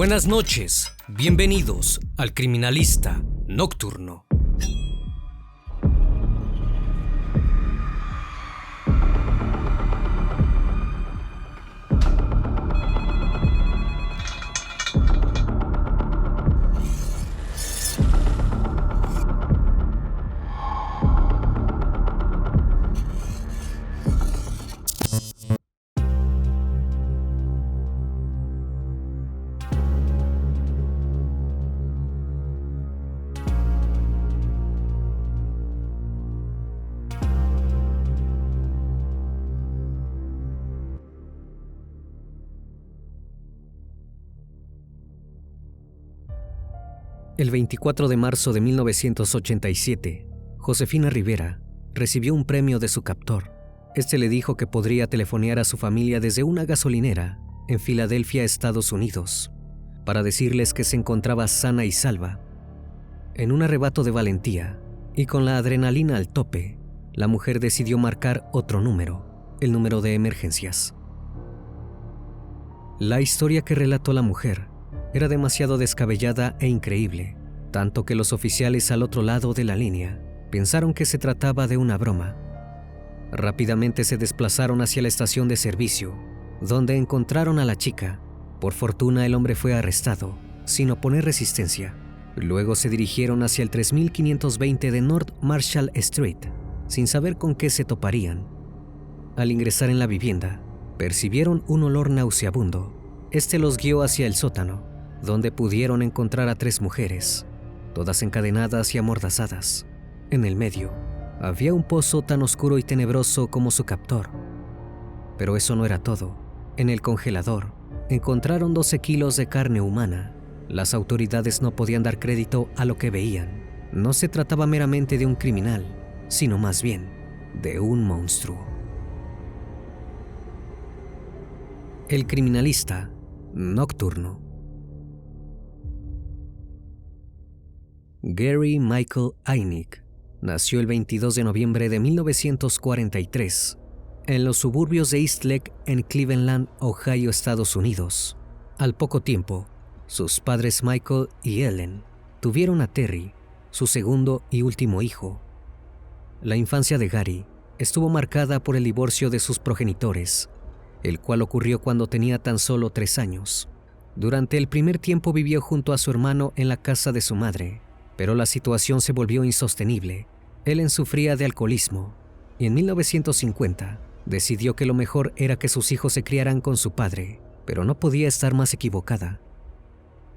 Buenas noches, bienvenidos al Criminalista Nocturno. El 24 de marzo de 1987, Josefina Rivera recibió un premio de su captor. Este le dijo que podría telefonear a su familia desde una gasolinera en Filadelfia, Estados Unidos, para decirles que se encontraba sana y salva. En un arrebato de valentía y con la adrenalina al tope, la mujer decidió marcar otro número, el número de emergencias. La historia que relató la mujer era demasiado descabellada e increíble, tanto que los oficiales al otro lado de la línea pensaron que se trataba de una broma. Rápidamente se desplazaron hacia la estación de servicio, donde encontraron a la chica. Por fortuna el hombre fue arrestado, sin oponer resistencia. Luego se dirigieron hacia el 3520 de North Marshall Street, sin saber con qué se toparían. Al ingresar en la vivienda, percibieron un olor nauseabundo. Este los guió hacia el sótano, donde pudieron encontrar a 3 mujeres, todas encadenadas y amordazadas. En el medio, había un pozo tan oscuro y tenebroso como su captor. Pero eso no era todo. En el congelador, encontraron 12 kilos de carne humana. Las autoridades no podían dar crédito a lo que veían. No se trataba meramente de un criminal, sino más bien de un monstruo. El Criminalista Nocturno. Gary Michael Eynick nació el 22 de noviembre de 1943 en los suburbios de East Lake en Cleveland, Ohio, Estados Unidos. Al poco tiempo, sus padres Michael y Ellen tuvieron a Terry, su segundo y último hijo. La infancia de Gary estuvo marcada por el divorcio de sus progenitores, el cual ocurrió cuando tenía tan solo 3 años. Durante el primer tiempo vivió junto a su hermano en la casa de su madre, pero la situación se volvió insostenible. Ellen sufría de alcoholismo y en 1950 decidió que lo mejor era que sus hijos se criaran con su padre, pero no podía estar más equivocada.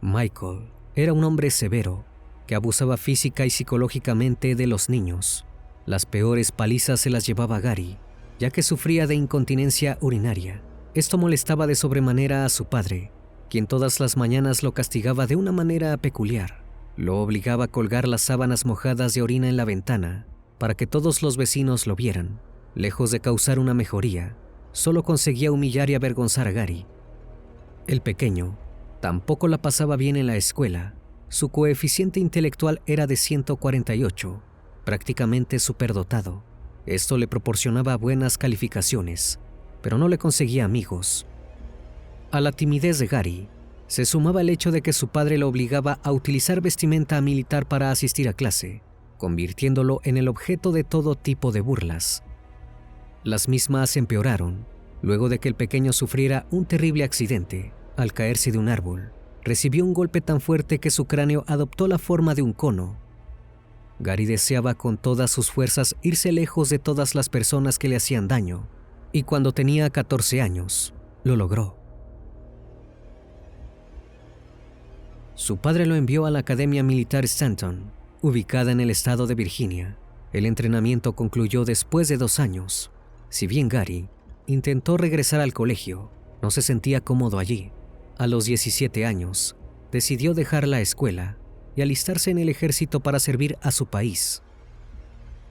Michael era un hombre severo que abusaba física y psicológicamente de los niños. Las peores palizas se las llevaba Gary, ya que sufría de incontinencia urinaria. Esto molestaba de sobremanera a su padre, quien todas las mañanas lo castigaba de una manera peculiar. Lo obligaba a colgar las sábanas mojadas de orina en la ventana para que todos los vecinos lo vieran. Lejos de causar una mejoría, solo conseguía humillar y avergonzar a Gary. El pequeño tampoco la pasaba bien en la escuela. Su coeficiente intelectual era de 148, prácticamente superdotado. Esto le proporcionaba buenas calificaciones, pero no le conseguía amigos. A la timidez de Gary se sumaba el hecho de que su padre lo obligaba a utilizar vestimenta militar para asistir a clase, convirtiéndolo en el objeto de todo tipo de burlas. Las mismas empeoraron luego de que el pequeño sufriera un terrible accidente. Al caerse de un árbol, recibió un golpe tan fuerte que su cráneo adoptó la forma de un cono. Gary deseaba con todas sus fuerzas irse lejos de todas las personas que le hacían daño, y cuando tenía 14 años, lo logró. Su padre lo envió a la Academia Militar Stanton, ubicada en el estado de Virginia. El entrenamiento concluyó después de 2 años. Si bien Gary intentó regresar al colegio, no se sentía cómodo allí. A los 17 años, decidió dejar la escuela y alistarse en el ejército para servir a su país.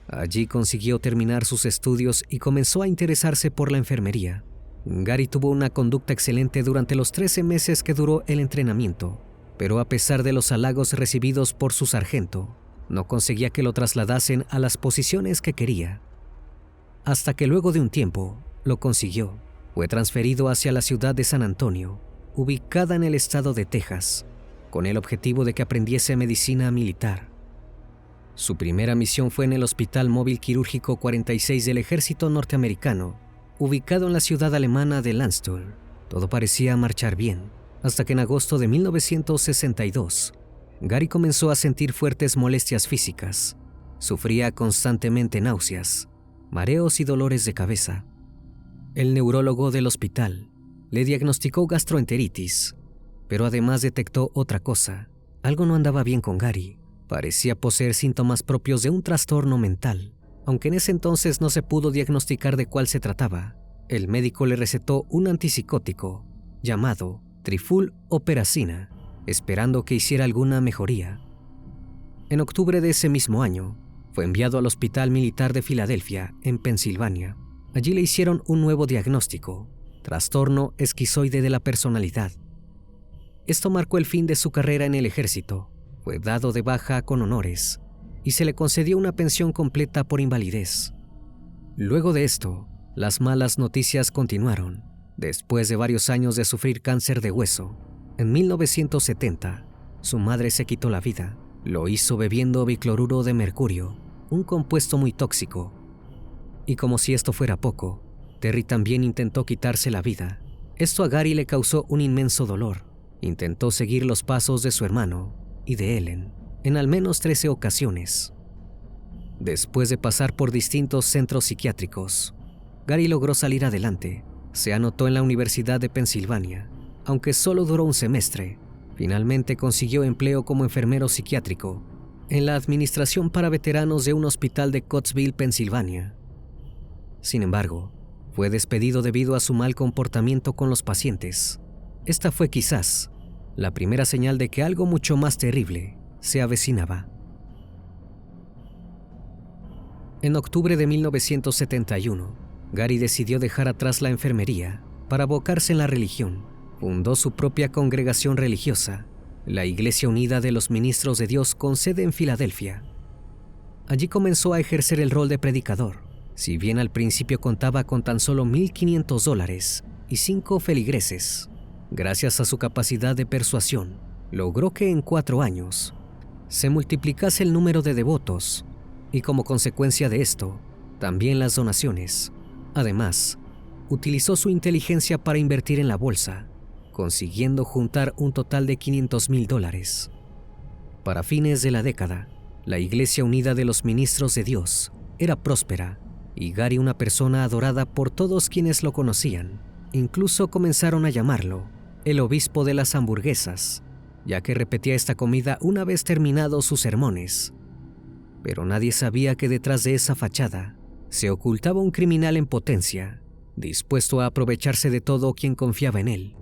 Allí consiguió terminar sus estudios y comenzó a interesarse por la enfermería. Gary tuvo una conducta excelente durante los 13 meses que duró el entrenamiento, pero a pesar de los halagos recibidos por su sargento, no conseguía que lo trasladasen a las posiciones que quería. Hasta que luego de un tiempo, lo consiguió. Fue transferido hacia la ciudad de San Antonio, ubicada en el estado de Texas, con el objetivo de que aprendiese medicina militar. Su primera misión fue en el Hospital Móvil Quirúrgico 46 del Ejército Norteamericano, ubicado en la ciudad alemana de Landstuhl. Todo parecía marchar bien, hasta que en agosto de 1962, Gary comenzó a sentir fuertes molestias físicas. Sufría constantemente náuseas, mareos y dolores de cabeza. El neurólogo del hospital le diagnosticó gastroenteritis, pero además detectó otra cosa. Algo no andaba bien con Gary. Parecía poseer síntomas propios de un trastorno mental. Aunque en ese entonces no se pudo diagnosticar de cuál se trataba, el médico le recetó un antipsicótico llamado trifuloperacina, esperando que hiciera alguna mejoría. En octubre de ese mismo año, fue enviado al Hospital Militar de Filadelfia, en Pensilvania. Allí le hicieron un nuevo diagnóstico: trastorno esquizoide de la personalidad. Esto marcó el fin de su carrera en el ejército. Fue dado de baja con honores y se le concedió una pensión completa por invalidez. Luego de esto, las malas noticias continuaron. Después de varios años de sufrir cáncer de hueso, en 1970, su madre se quitó la vida. Lo hizo bebiendo bicloruro de mercurio, un compuesto muy tóxico. Y como si esto fuera poco, Terry también intentó quitarse la vida. Esto a Gary le causó un inmenso dolor. Intentó seguir los pasos de su hermano y de Ellen en al menos 13 ocasiones. Después de pasar por distintos centros psiquiátricos, Gary logró salir adelante. Se anotó en la Universidad de Pensilvania, aunque solo duró un semestre. Finalmente consiguió empleo como enfermero psiquiátrico en la administración para veteranos de un hospital de Coatesville, Pensilvania. Sin embargo, fue despedido debido a su mal comportamiento con los pacientes. Esta fue quizás la primera señal de que algo mucho más terrible se avecinaba. En octubre de 1971, Gary decidió dejar atrás la enfermería para abocarse en la religión. Fundó su propia congregación religiosa, la Iglesia Unida de los Ministros de Dios, con sede en Filadelfia. Allí comenzó a ejercer el rol de predicador. Si bien al principio contaba con tan solo $1,500 y 5 feligreses, gracias a su capacidad de persuasión, logró que en 4 años se multiplicase el número de devotos y, como consecuencia de esto, también las donaciones. Además, utilizó su inteligencia para invertir en la bolsa, consiguiendo juntar un total de $500,000. Para fines de la década, la Iglesia Unida de los Ministros de Dios era próspera y Gary una persona adorada por todos quienes lo conocían. Incluso comenzaron a llamarlo el obispo de las hamburguesas, ya que repetía esta comida una vez terminados sus sermones. Pero nadie sabía que detrás de esa fachada se ocultaba un criminal en potencia, dispuesto a aprovecharse de todo quien confiaba en él.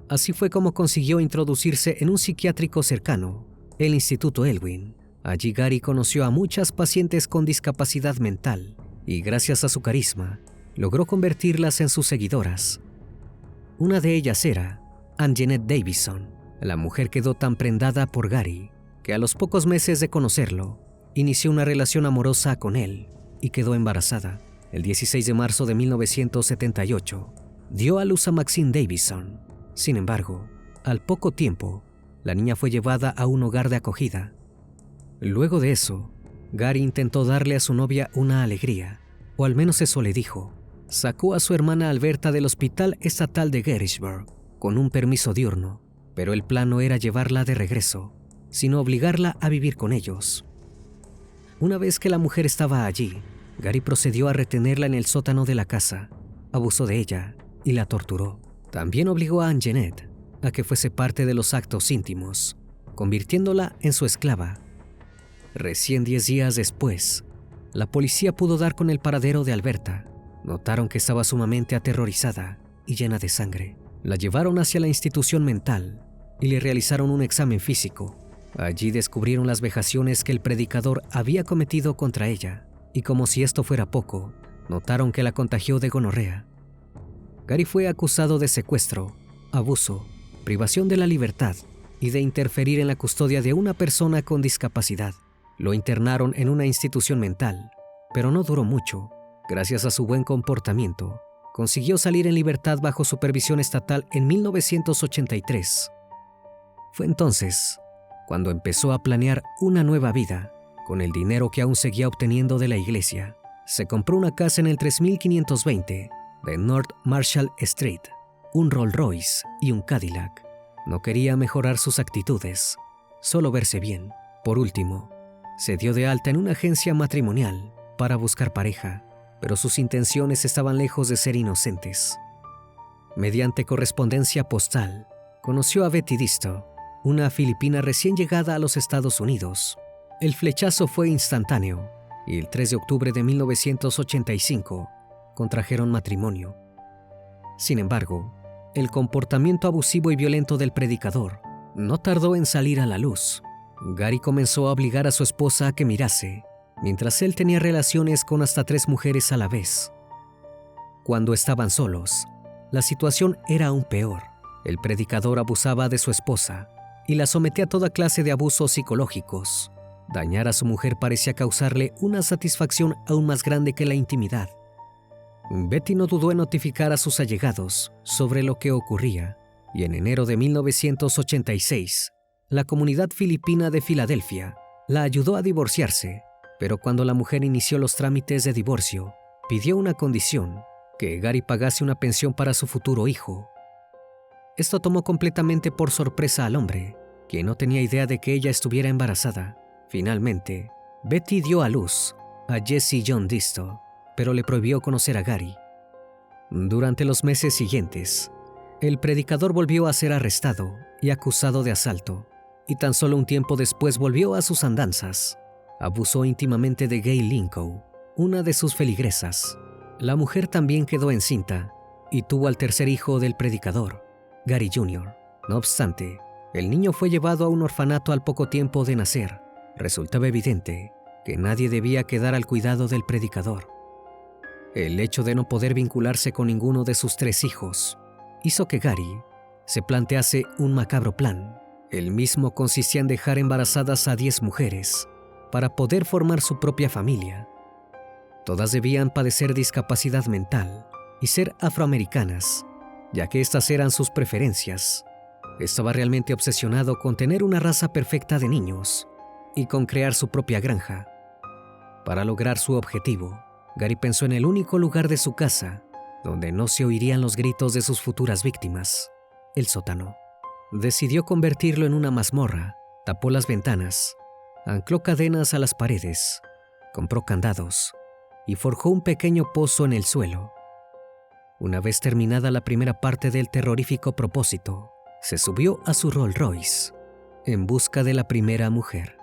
Así fue como consiguió introducirse en un psiquiátrico cercano, el Instituto Elwyn. Allí Gary conoció a muchas pacientes con discapacidad mental y, gracias a su carisma, logró convertirlas en sus seguidoras. Una de ellas era Anjanette Davison. La mujer quedó tan prendada por Gary que a los pocos meses de conocerlo, inició una relación amorosa con él y quedó embarazada. El 16 de marzo de 1978, dio a luz a Maxine Davison. Sin embargo, al poco tiempo, la niña fue llevada a un hogar de acogida. Luego de eso, Gary intentó darle a su novia una alegría, o al menos eso le dijo. Sacó a su hermana Alberta del Hospital Estatal de Gettysburg con un permiso diurno, pero el plan no era llevarla de regreso, sino obligarla a vivir con ellos. Una vez que la mujer estaba allí, Gary procedió a retenerla en el sótano de la casa, abusó de ella y la torturó. También obligó a Anjanette a que fuese parte de los actos íntimos, convirtiéndola en su esclava. Recién 10 días después, la policía pudo dar con el paradero de Alberta. Notaron que estaba sumamente aterrorizada y llena de sangre. La llevaron hacia la institución mental y le realizaron un examen físico. Allí descubrieron las vejaciones que el predicador había cometido contra ella, y como si esto fuera poco, notaron que la contagió de gonorrea. Gary fue acusado de secuestro, abuso, privación de la libertad y de interferir en la custodia de una persona con discapacidad. Lo internaron en una institución mental, pero no duró mucho. Gracias a su buen comportamiento, consiguió salir en libertad bajo supervisión estatal en 1983. Fue entonces cuando empezó a planear una nueva vida. Con el dinero que aún seguía obteniendo de la iglesia, se compró una casa en el 3520 de North Marshall Street, un Rolls Royce y un Cadillac. No quería mejorar sus actitudes, solo verse bien. Por último, se dio de alta en una agencia matrimonial para buscar pareja, pero sus intenciones estaban lejos de ser inocentes. Mediante correspondencia postal, conoció a Betty Disto, una filipina recién llegada a los Estados Unidos. El flechazo fue instantáneo y el 3 de octubre de 1985 contrajeron matrimonio. Sin embargo, el comportamiento abusivo y violento del predicador no tardó en salir a la luz. Gary comenzó a obligar a su esposa a que mirase, mientras él tenía relaciones con hasta 3 mujeres a la vez. Cuando estaban solos, la situación era aún peor. El predicador abusaba de su esposa y la sometía a toda clase de abusos psicológicos. Dañar a su mujer parecía causarle una satisfacción aún más grande que la intimidad. Betty no dudó en notificar a sus allegados sobre lo que ocurría, y en enero de 1986, la comunidad filipina de Filadelfia la ayudó a divorciarse, pero cuando la mujer inició los trámites de divorcio, pidió una condición: que Gary pagase una pensión para su futuro hijo. Esto tomó completamente por sorpresa al hombre, quien no tenía idea de que ella estuviera embarazada. Finalmente, Betty dio a luz a Jesse John Disto, pero le prohibió conocer a Gary. Durante los meses siguientes, el predicador volvió a ser arrestado y acusado de asalto, y tan solo un tiempo después volvió a sus andanzas. Abusó íntimamente de Gail Lincoln, una de sus feligresas. La mujer también quedó encinta y tuvo al tercer hijo del predicador, Gary Jr. No obstante, el niño fue llevado a un orfanato al poco tiempo de nacer. Resultaba evidente que nadie debía quedar al cuidado del predicador. El hecho de no poder vincularse con ninguno de sus 3 hijos hizo que Gary se plantease un macabro plan. El mismo consistía en dejar embarazadas a 10 mujeres para poder formar su propia familia. Todas debían padecer discapacidad mental y ser afroamericanas, ya que estas eran sus preferencias. Estaba realmente obsesionado con tener una raza perfecta de niños y con crear su propia granja. Para lograr su objetivo, Gary pensó en el único lugar de su casa donde no se oirían los gritos de sus futuras víctimas: el sótano. Decidió convertirlo en una mazmorra, tapó las ventanas, ancló cadenas a las paredes, compró candados y forjó un pequeño pozo en el suelo. Una vez terminada la primera parte del terrorífico propósito, se subió a su Rolls Royce en busca de la primera mujer.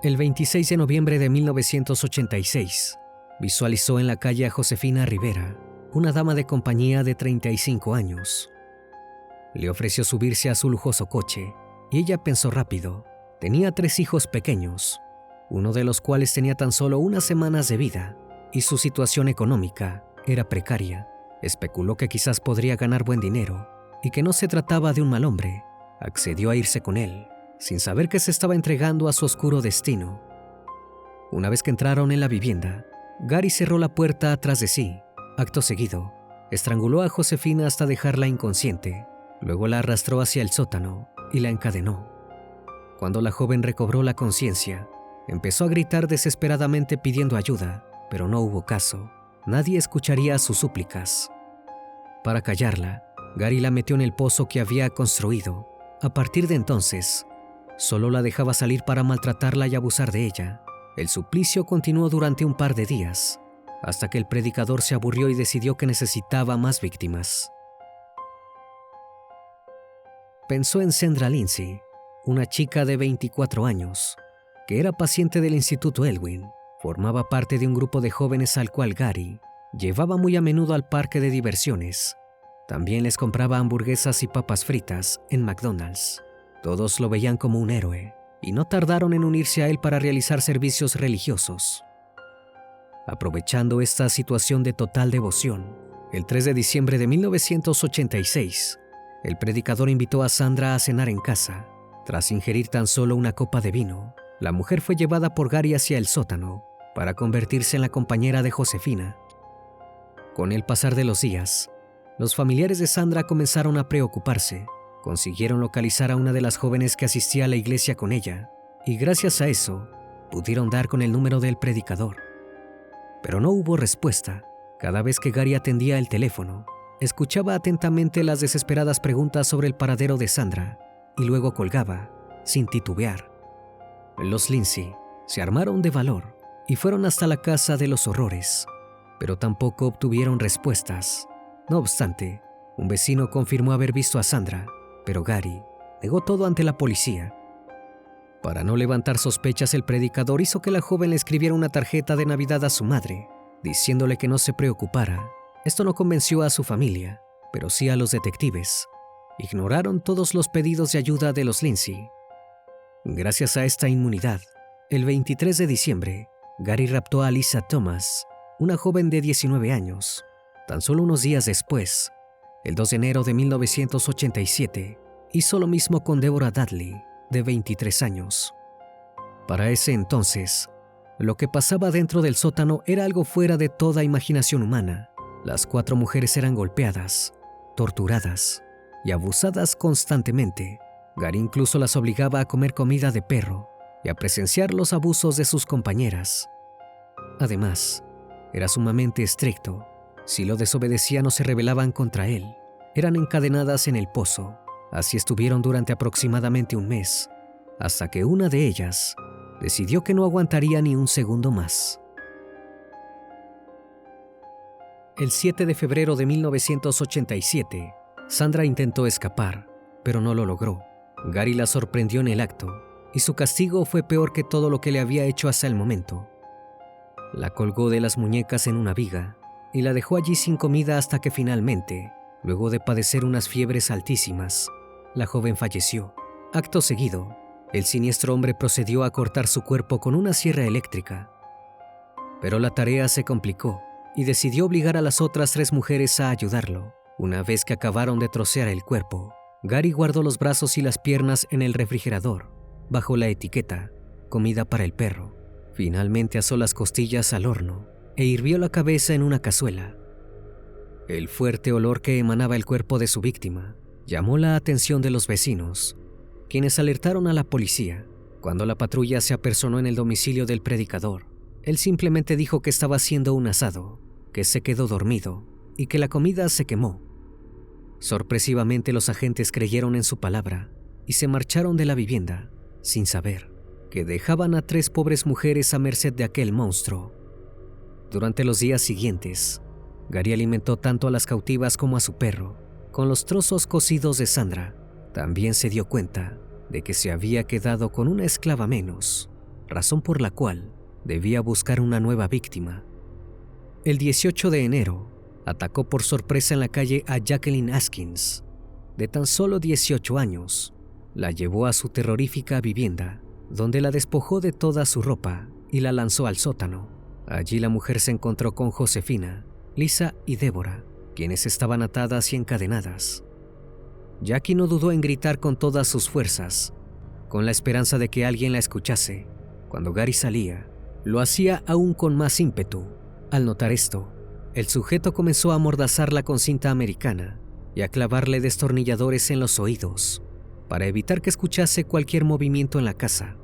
El 26 de noviembre de 1986, visualizó en la calle a Josefina Rivera, una dama de compañía de 35 años. Le ofreció subirse a su lujoso coche y ella pensó rápido. Tenía 3 hijos pequeños, uno de los cuales tenía tan solo unas semanas de vida y su situación económica era precaria. Especuló que quizás podría ganar buen dinero y que no se trataba de un mal hombre. Accedió a irse con él, sin saber que se estaba entregando a su oscuro destino. Una vez que entraron en la vivienda, Gary cerró la puerta atrás de sí. Acto seguido, estranguló a Josefina hasta dejarla inconsciente. Luego la arrastró hacia el sótano y la encadenó. Cuando la joven recobró la conciencia, empezó a gritar desesperadamente pidiendo ayuda, pero no hubo caso. Nadie escucharía sus súplicas. Para callarla, Gary la metió en el pozo que había construido. A partir de entonces, solo la dejaba salir para maltratarla y abusar de ella. El suplicio continuó durante un par de días, hasta que el predicador se aburrió y decidió que necesitaba más víctimas. Pensó en Sandra Lindsay, una chica de 24 años, que era paciente del Instituto Elwyn. Formaba parte de un grupo de jóvenes al cual Gary llevaba muy a menudo al parque de diversiones. También les compraba hamburguesas y papas fritas en McDonald's. Todos lo veían como un héroe y no tardaron en unirse a él para realizar servicios religiosos. Aprovechando esta situación de total devoción, el 3 de diciembre de 1986, el predicador invitó a Sandra a cenar en casa. Tras ingerir tan solo una copa de vino, la mujer fue llevada por Gary hacia el sótano para convertirse en la compañera de Josefina. Con el pasar de los días, los familiares de Sandra comenzaron a preocuparse. Consiguieron localizar a una de las jóvenes que asistía a la iglesia con ella, y gracias a eso, pudieron dar con el número del predicador. Pero no hubo respuesta. Cada vez que Gary atendía el teléfono, escuchaba atentamente las desesperadas preguntas sobre el paradero de Sandra y luego colgaba, sin titubear. Los Lindsay se armaron de valor y fueron hasta la casa de los horrores, pero tampoco obtuvieron respuestas. No obstante, un vecino confirmó haber visto a Sandra, pero Gary negó todo ante la policía. Para no levantar sospechas, el predicador hizo que la joven le escribiera una tarjeta de Navidad a su madre, diciéndole que no se preocupara. Esto no convenció a su familia, pero sí a los detectives. Ignoraron todos los pedidos de ayuda de los Lindsay. Gracias a esta inmunidad, el 23 de diciembre, Gary raptó a Lisa Thomas, una joven de 19 años. Tan solo unos días después, el 2 de enero de 1987, hizo lo mismo con Deborah Dudley, de 23 años. Para ese entonces, lo que pasaba dentro del sótano era algo fuera de toda imaginación humana. Las 4 mujeres eran golpeadas, torturadas y abusadas constantemente. Gary incluso las obligaba a comer comida de perro y a presenciar los abusos de sus compañeras. Además, era sumamente estricto. Si lo desobedecían o se rebelaban contra él, eran encadenadas en el pozo. Así estuvieron durante aproximadamente un mes, hasta que una de ellas decidió que no aguantaría ni un segundo más. El 7 de febrero de 1987, Sandra intentó escapar, pero no lo logró. Gary la sorprendió en el acto, y su castigo fue peor que todo lo que le había hecho hasta el momento. La colgó de las muñecas en una viga y la dejó allí sin comida hasta que finalmente, luego de padecer unas fiebres altísimas, la joven falleció. Acto seguido, el siniestro hombre procedió a cortar su cuerpo con una sierra eléctrica. Pero la tarea se complicó y decidió obligar a las otras 3 mujeres a ayudarlo. Una vez que acabaron de trocear el cuerpo, Gary guardó los brazos y las piernas en el refrigerador, bajo la etiqueta "comida para el perro". Finalmente asó las costillas al horno e hirvió la cabeza en una cazuela. El fuerte olor que emanaba el cuerpo de su víctima llamó la atención de los vecinos, quienes alertaron a la policía. Cuando la patrulla se apersonó en el domicilio del predicador, él simplemente dijo que estaba haciendo un asado, que se quedó dormido y que la comida se quemó. Sorpresivamente, los agentes creyeron en su palabra y se marcharon de la vivienda, sin saber que dejaban a 3 pobres mujeres a merced de aquel monstruo. Durante los días siguientes, Gary alimentó tanto a las cautivas como a su perro con los trozos cocidos de Sandra. También se dio cuenta de que se había quedado con una esclava menos, razón por la cual debía buscar una nueva víctima. El 18 de enero, atacó por sorpresa en la calle a Jacqueline Askins, de tan solo 18 años. La llevó a su terrorífica vivienda, donde la despojó de toda su ropa y la lanzó al sótano. Allí la mujer se encontró con Josefina, Lisa y Deborah, quienes estaban atadas y encadenadas. Jackie no dudó en gritar con todas sus fuerzas, con la esperanza de que alguien la escuchase. Cuando Gary salía, lo hacía aún con más ímpetu. Al notar esto, el sujeto comenzó a amordazarla con cinta americana y a clavarle destornilladores en los oídos, para evitar que escuchase cualquier movimiento en la casa.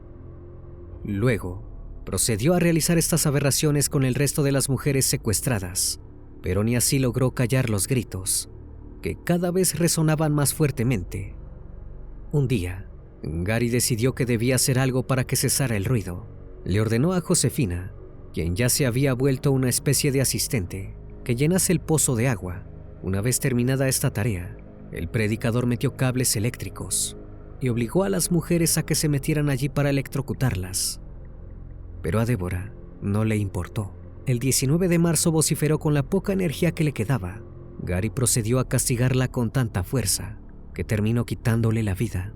Luego, procedió a realizar estas aberraciones con el resto de las mujeres secuestradas, pero ni así logró callar los gritos, que cada vez resonaban más fuertemente. Un día, Gary decidió que debía hacer algo para que cesara el ruido. Le ordenó a Josefina, quien ya se había vuelto una especie de asistente, que llenase el pozo de agua. Una vez terminada esta tarea, el predicador metió cables eléctricos y obligó a las mujeres a que se metieran allí para electrocutarlas. Pero a Deborah no le importó. El 19 de marzo vociferó con la poca energía que le quedaba. Gary procedió a castigarla con tanta fuerza que terminó quitándole la vida.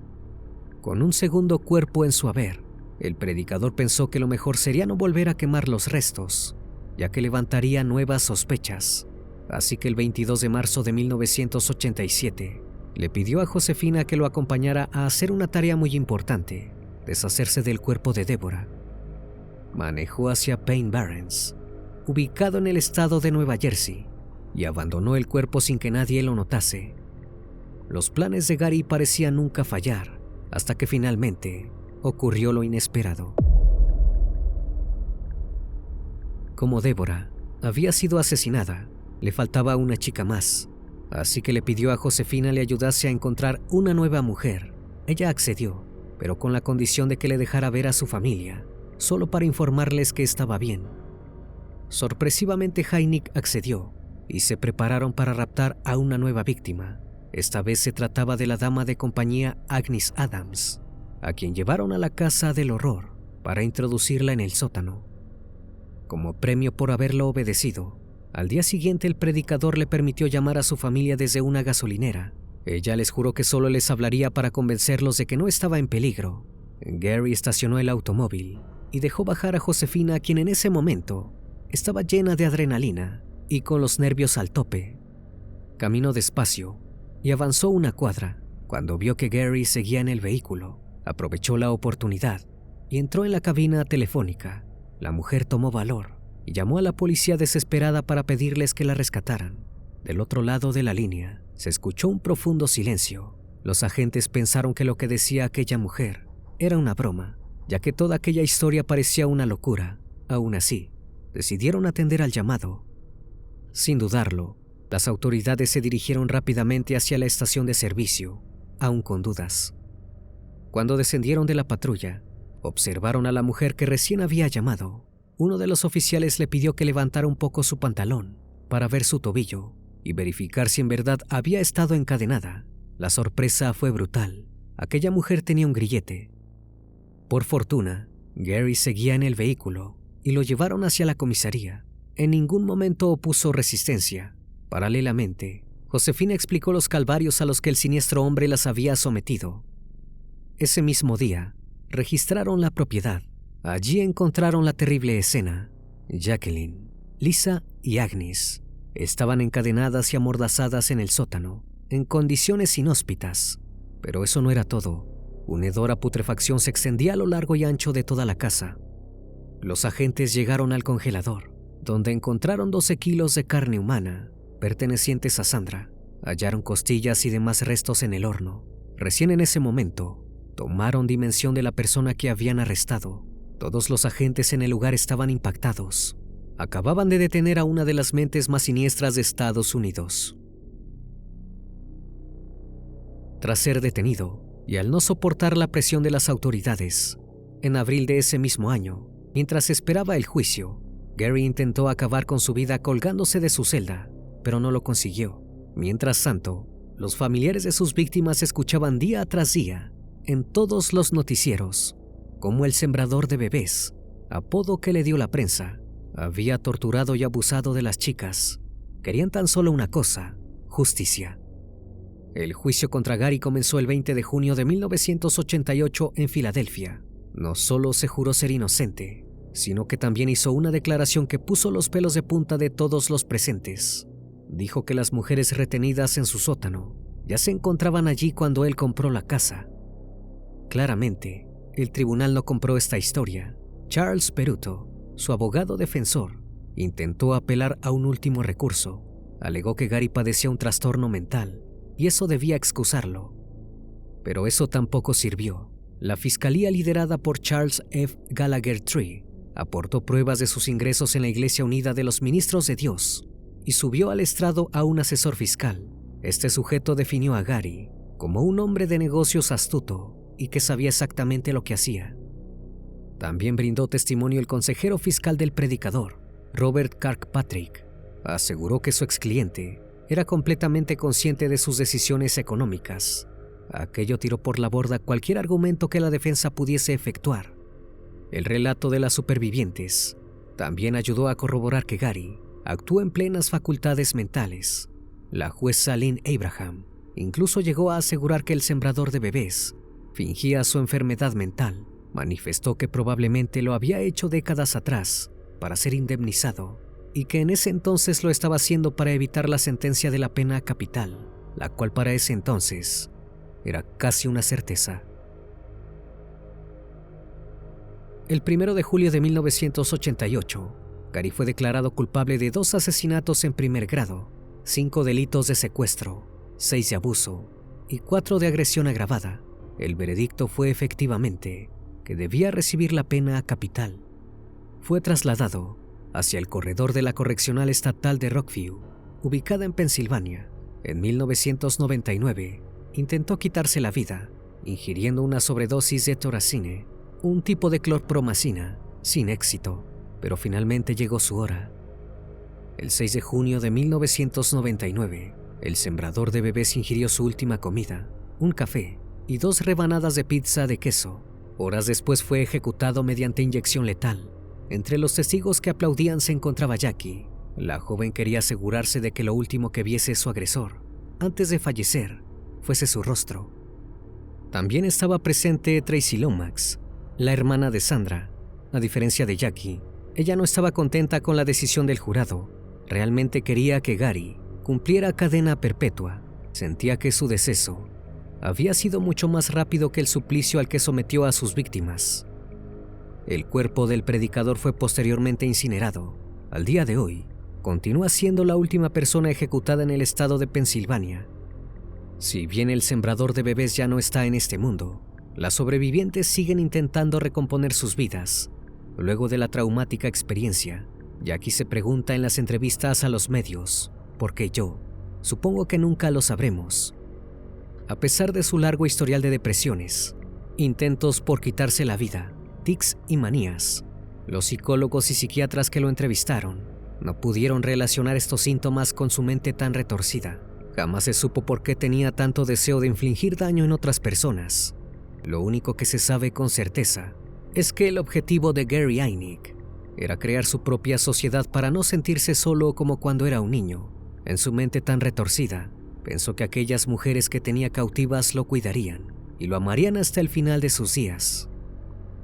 Con un segundo cuerpo en su haber, el predicador pensó que lo mejor sería no volver a quemar los restos, ya que levantaría nuevas sospechas. Así que el 22 de marzo de 1987, le pidió a Josefina que lo acompañara a hacer una tarea muy importante: deshacerse del cuerpo de Deborah. Manejó hacia Payne Barrens, ubicado en el estado de Nueva Jersey. y abandonó el cuerpo sin que nadie lo notase. Los planes de Gary parecían nunca fallar, hasta que finalmente ocurrió lo inesperado. Como Deborah había sido asesinada, le faltaba una chica más, así que le pidió a Josefina le ayudase a encontrar una nueva mujer. Ella accedió, pero con la condición de que le dejara ver a su familia, solo para informarles que estaba bien. Sorpresivamente Hynek accedió, y se prepararon para raptar a una nueva víctima. Esta vez se trataba de la dama de compañía Agnes Adams, a quien llevaron a la casa del horror para introducirla en el sótano. Como premio por haberlo obedecido, al día siguiente el predicador le permitió llamar a su familia desde una gasolinera. Ella les juró que solo les hablaría para convencerlos de que no estaba en peligro. Gary estacionó el automóvil y dejó bajar a Josefina, quien en ese momento estaba llena de adrenalina y con los nervios al tope. Caminó despacio y avanzó una cuadra. Cuando vio que Gary seguía en el vehículo, aprovechó la oportunidad y entró en la cabina telefónica. La mujer tomó valor y llamó a la policía desesperada para pedirles que la rescataran. Del otro lado de la línea se escuchó un profundo silencio. Los agentes pensaron que lo que decía aquella mujer era una broma, ya que toda aquella historia parecía una locura. Aún así, decidieron atender al llamado. Sin dudarlo, las autoridades se dirigieron rápidamente hacia la estación de servicio, aún con dudas. Cuando descendieron de la patrulla, observaron a la mujer que recién había llamado. Uno de los oficiales le pidió que levantara un poco su pantalón para ver su tobillo y verificar si en verdad había estado encadenada. La sorpresa fue brutal. Aquella mujer tenía un grillete. Por fortuna, Gary seguía en el vehículo y lo llevaron hacia la comisaría. En ningún momento opuso resistencia. Paralelamente, Josefina explicó los calvarios a los que el siniestro hombre las había sometido. Ese mismo día, registraron la propiedad. Allí encontraron la terrible escena. Jacqueline, Lisa y Agnes estaban encadenadas y amordazadas en el sótano, en condiciones inhóspitas. Pero eso no era todo. Una hedora putrefacción se extendía a lo largo y ancho de toda la casa. Los agentes llegaron al congelador, donde encontraron 12 kilos de carne humana, pertenecientes a Sandra. Hallaron costillas y demás restos en el horno. Recién en ese momento, tomaron dimensión de la persona que habían arrestado. Todos los agentes en el lugar estaban impactados. Acababan de detener a una de las mentes más siniestras de Estados Unidos. Tras ser detenido, y al no soportar la presión de las autoridades, en abril de ese mismo año, mientras esperaba el juicio, Gary intentó acabar con su vida colgándose de su celda, pero no lo consiguió. Mientras tanto, los familiares de sus víctimas escuchaban día tras día, en todos los noticieros, cómo el sembrador de bebés, apodo que le dio la prensa, había torturado y abusado de las chicas. Querían tan solo una cosa: justicia. El juicio contra Gary comenzó el 20 de junio de 1988 en Filadelfia. No solo se juró ser inocente, sino que también hizo una declaración que puso los pelos de punta de todos los presentes. Dijo que las mujeres retenidas en su sótano ya se encontraban allí cuando él compró la casa. Claramente, el tribunal no compró esta historia. Charles Peruto, su abogado defensor, intentó apelar a un último recurso. Alegó que Gary padecía un trastorno mental y eso debía excusarlo. Pero eso tampoco sirvió. La fiscalía liderada por Charles F. Gallagher III aportó pruebas de sus ingresos en la Iglesia Unida de los Ministros de Dios y subió al estrado a un asesor fiscal. Este sujeto definió a Gary como un hombre de negocios astuto y que sabía exactamente lo que hacía. También brindó testimonio el consejero fiscal del predicador, Robert Kirkpatrick. Aseguró que su excliente era completamente consciente de sus decisiones económicas. Aquello tiró por la borda cualquier argumento que la defensa pudiese efectuar. El relato de las supervivientes también ayudó a corroborar que Gary actuó en plenas facultades mentales. La jueza Lynn Abraham incluso llegó a asegurar que el sembrador de bebés fingía su enfermedad mental. Manifestó que probablemente lo había hecho décadas atrás para ser indemnizado y que en ese entonces lo estaba haciendo para evitar la sentencia de la pena capital, la cual para ese entonces era casi una certeza. El 1 de julio de 1988, Gary fue declarado culpable de 2 asesinatos en primer grado 5 delitos de secuestro, 6 de abuso y 4 de agresión agravada. El veredicto fue efectivamente que debía recibir la pena capital. Fue trasladado hacia el corredor de la Correccional Estatal de Rockview, ubicada en Pensilvania. En 1999, intentó quitarse la vida ingiriendo una sobredosis de toracine, un tipo de clorpromacina, sin éxito, pero finalmente llegó su hora. El 6 de junio de 1999, el sembrador de bebés ingirió su última comida, un café y 2 rebanadas de pizza de queso. Horas después fue ejecutado mediante inyección letal. Entre los testigos que aplaudían se encontraba Jackie. La joven quería asegurarse de que lo último que viese su agresor, antes de fallecer, fuese su rostro. También estaba presente Tracy Lomax, la hermana de Sandra. A diferencia de Jackie, ella no estaba contenta con la decisión del jurado. Realmente quería que Gary cumpliera cadena perpetua. Sentía que su deceso había sido mucho más rápido que el suplicio al que sometió a sus víctimas. El cuerpo del predicador fue posteriormente incinerado. Al día de hoy, continúa siendo la última persona ejecutada en el estado de Pensilvania. Si bien el sembrador de bebés ya no está en este mundo, las sobrevivientes siguen intentando recomponer sus vidas. Luego de la traumática experiencia, Jackie se pregunta en las entrevistas a los medios, ¿por qué yo? Supongo que nunca lo sabremos. A pesar de su largo historial de depresiones, intentos por quitarse la vida, tics y manías, los psicólogos y psiquiatras que lo entrevistaron no pudieron relacionar estos síntomas con su mente tan retorcida. Jamás se supo por qué tenía tanto deseo de infligir daño en otras personas. Lo único que se sabe con certeza es que el objetivo de Gary Hinick era crear su propia sociedad para no sentirse solo como cuando era un niño. En su mente tan retorcida, pensó que aquellas mujeres que tenía cautivas lo cuidarían y lo amarían hasta el final de sus días.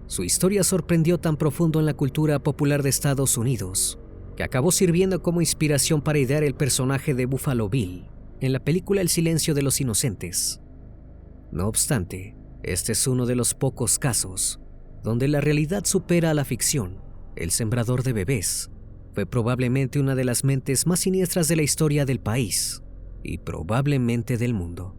Su historia sorprendió tan profundo en la cultura popular de Estados Unidos que acabó sirviendo como inspiración para idear el personaje de Buffalo Bill en la película El silencio de los inocentes. No obstante, este es uno de los pocos casos donde la realidad supera a la ficción. El sembrador de bebés fue probablemente una de las mentes más siniestras de la historia del país y probablemente del mundo.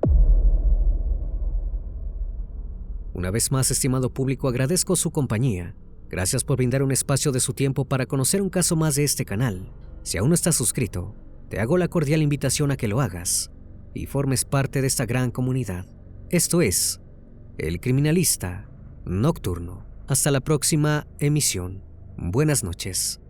Una vez más, estimado público, agradezco su compañía. Gracias por brindar un espacio de su tiempo para conocer un caso más de este canal. Si aún no estás suscrito, te hago la cordial invitación a que lo hagas y formes parte de esta gran comunidad. Esto es El Criminalista Nocturno. Hasta la próxima emisión. Buenas noches.